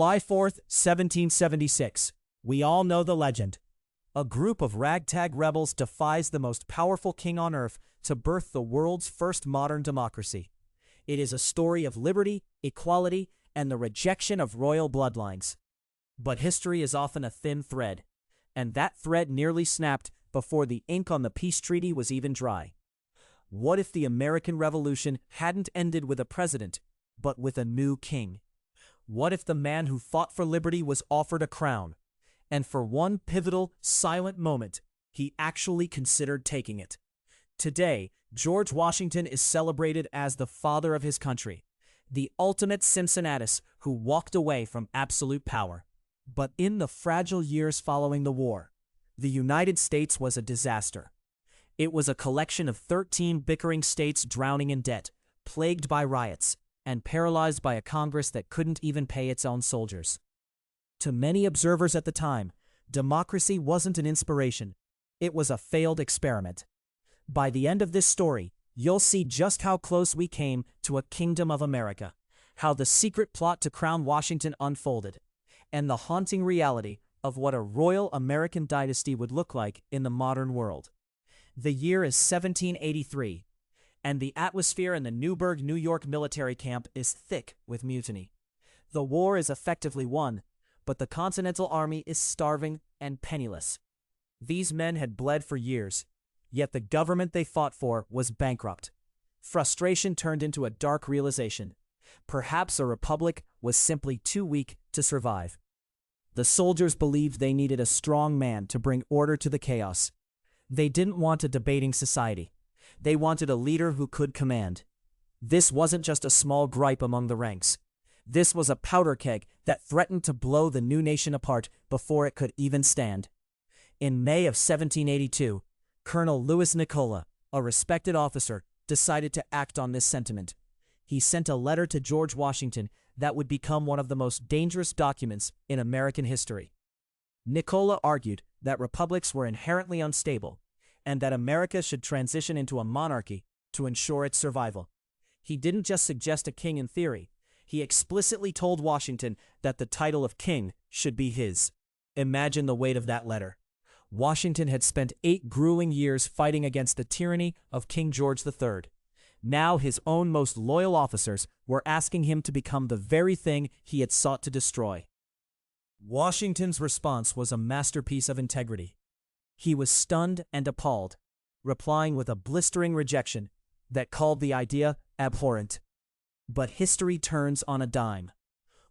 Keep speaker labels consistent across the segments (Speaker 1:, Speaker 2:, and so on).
Speaker 1: July 4th, 1776. We all know the legend. A group of ragtag rebels defies the most powerful king on earth to birth the world's first modern democracy. It is a story of liberty, equality, and the rejection of royal bloodlines. But history is often a thin thread, and that thread nearly snapped before the ink on the peace treaty was even dry. What if the American Revolution hadn't ended with a president, but with a new king? What if the man who fought for liberty was offered a crown, and for one pivotal, silent moment, he actually considered taking it? Today, George Washington is celebrated as the father of his country, the ultimate Cincinnatus who walked away from absolute power. But in the fragile years following the war, the United States was a disaster. It was a collection of 13 bickering states drowning in debt, plagued by riots, and paralyzed by a Congress that couldn't even pay its own soldiers. To many observers at the time, democracy wasn't an inspiration. It was a failed experiment. By the end of this story, you'll see just how close we came to a kingdom of America, how the secret plot to crown Washington unfolded, and the haunting reality of what a royal American dynasty would look like in the modern world. The year is 1783, and the atmosphere in the Newburgh, New York military camp is thick with mutiny. The war is effectively won, but the Continental Army is starving and penniless. These men had bled for years, yet the government they fought for was bankrupt. Frustration turned into a dark realization. Perhaps a republic was simply too weak to survive. The soldiers believed they needed a strong man to bring order to the chaos. They didn't want a debating society. They wanted a leader who could command. This wasn't just a small gripe among the ranks. This was a powder keg that threatened to blow the new nation apart before it could even stand. In May of 1782, Colonel Nicola, a respected officer, decided to act on this sentiment. He sent a letter to George Washington that would become one of the most dangerous documents in American history. Nicola argued that republics were inherently unstable, and that America should transition into a monarchy to ensure its survival. He didn't just suggest a king in theory. He explicitly told Washington that the title of king should be his. Imagine the weight of that letter. Washington had spent 8 grueling years fighting against the tyranny of King George III. Now his own most loyal officers were asking him to become the very thing he had sought to destroy. Washington's response was a masterpiece of integrity. He was stunned and appalled, replying with a blistering rejection that called the idea abhorrent. But history turns on a dime.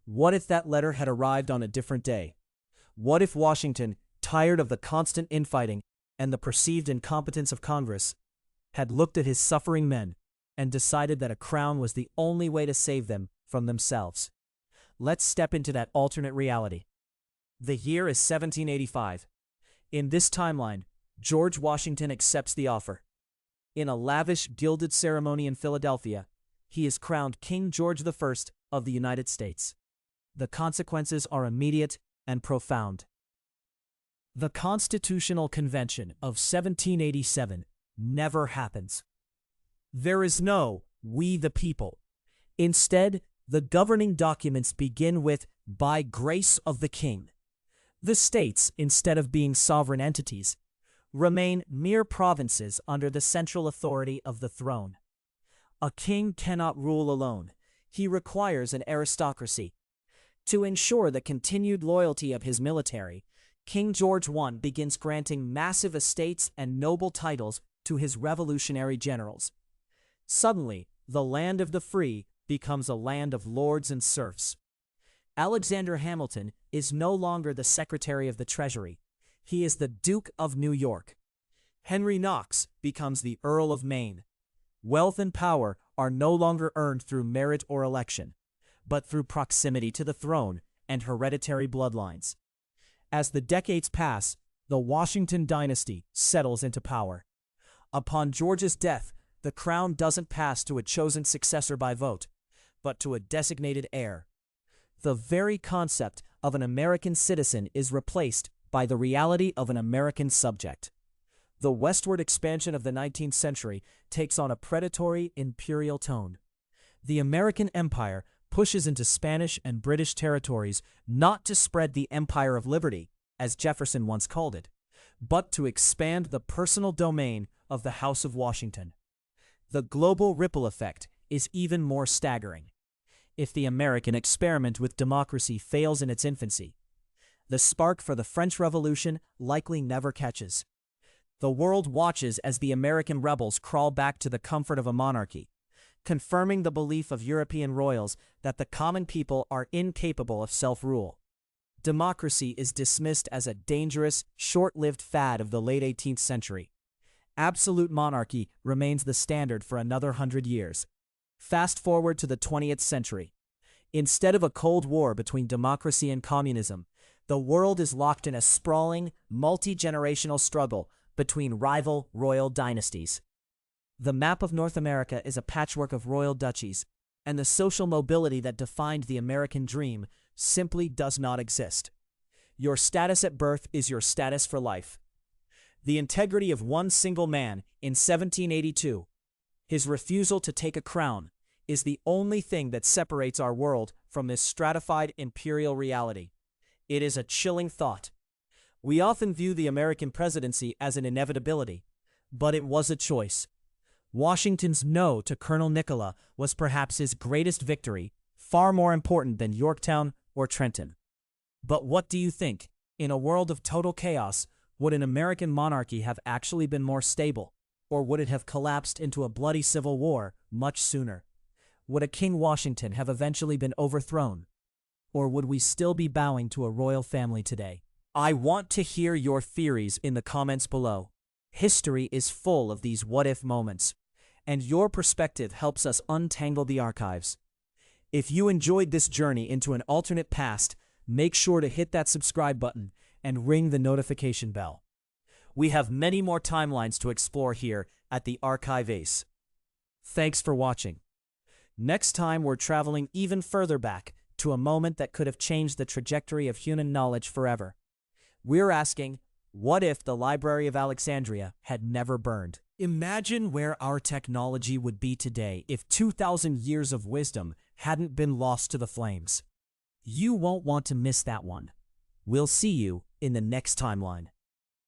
Speaker 1: What if that letter had arrived on a different day? What if Washington, tired of the constant infighting and the perceived incompetence of Congress, had looked at his suffering men and decided that a crown was the only way to save them from themselves? Let's step into that alternate reality. The year is 1785. In this timeline, George Washington accepts the offer. In a lavish, gilded ceremony in Philadelphia, he is crowned King George I of the United States. The consequences are immediate and profound. The Constitutional Convention of 1787 never happens. There is no "we the people." Instead, the governing documents begin with "by grace of the king." The states, instead of being sovereign entities, remain mere provinces under the central authority of the throne. A king cannot rule alone. He requires an aristocracy. To ensure the continued loyalty of his military, King George I begins granting massive estates and noble titles to his revolutionary generals. Suddenly, the land of the free becomes a land of lords and serfs. Alexander Hamilton is no longer the Secretary of the Treasury. He is the Duke of New York. Henry Knox becomes the Earl of Maine. Wealth and power are no longer earned through merit or election, but through proximity to the throne and hereditary bloodlines. As the decades pass, the Washington dynasty settles into power. Upon George's death, the crown doesn't pass to a chosen successor by vote, but to a designated heir. The very concept of an American citizen is replaced by the reality of an American subject. The westward expansion of the 19th century takes on a predatory imperial tone. The American empire pushes into Spanish and British territories not to spread the Empire of Liberty, as Jefferson once called it, but to expand the personal domain of the House of Washington. The global ripple effect is even more staggering. If the American experiment with democracy fails in its infancy, the spark for the French Revolution likely never catches. The world watches as the American rebels crawl back to the comfort of a monarchy, confirming the belief of European royals that the common people are incapable of self-rule. Democracy is dismissed as a dangerous, short-lived fad of the late 18th century. Absolute monarchy remains the standard for another 100 years. Fast forward to the 20th century. Instead of a Cold War between democracy and communism, the world is locked in a sprawling, multi-generational struggle between rival royal dynasties. The map of North America is a patchwork of royal duchies, and the social mobility that defined the American dream simply does not exist. Your status at birth is your status for life. The integrity of one single man in 1782, his refusal to take a crown, is the only thing that separates our world from this stratified imperial reality. It is a chilling thought. We often view the American presidency as an inevitability, but it was a choice. Washington's no to Colonel Nicola was perhaps his greatest victory, far more important than Yorktown or Trenton. But what do you think? In a world of total chaos, would an American monarchy have actually been more stable, or would it have collapsed into a bloody civil war much sooner? Would a King Washington have eventually been overthrown, or would we still be bowing to a royal family today? I want to hear your theories in the comments below. History is full of these what-if moments, and your perspective helps us untangle the archives. If you enjoyed this journey into an alternate past, make sure to hit that subscribe button and ring the notification bell. We have many more timelines to explore here at the Archive Ace. Thanks for watching. Next time we're traveling even further back to a moment that could have changed the trajectory of human knowledge forever. We're asking, what if the Library of Alexandria had never burned? Imagine where our technology would be today if 2,000 years of wisdom hadn't been lost to the flames. You won't want to miss that one. We'll see you in the next timeline.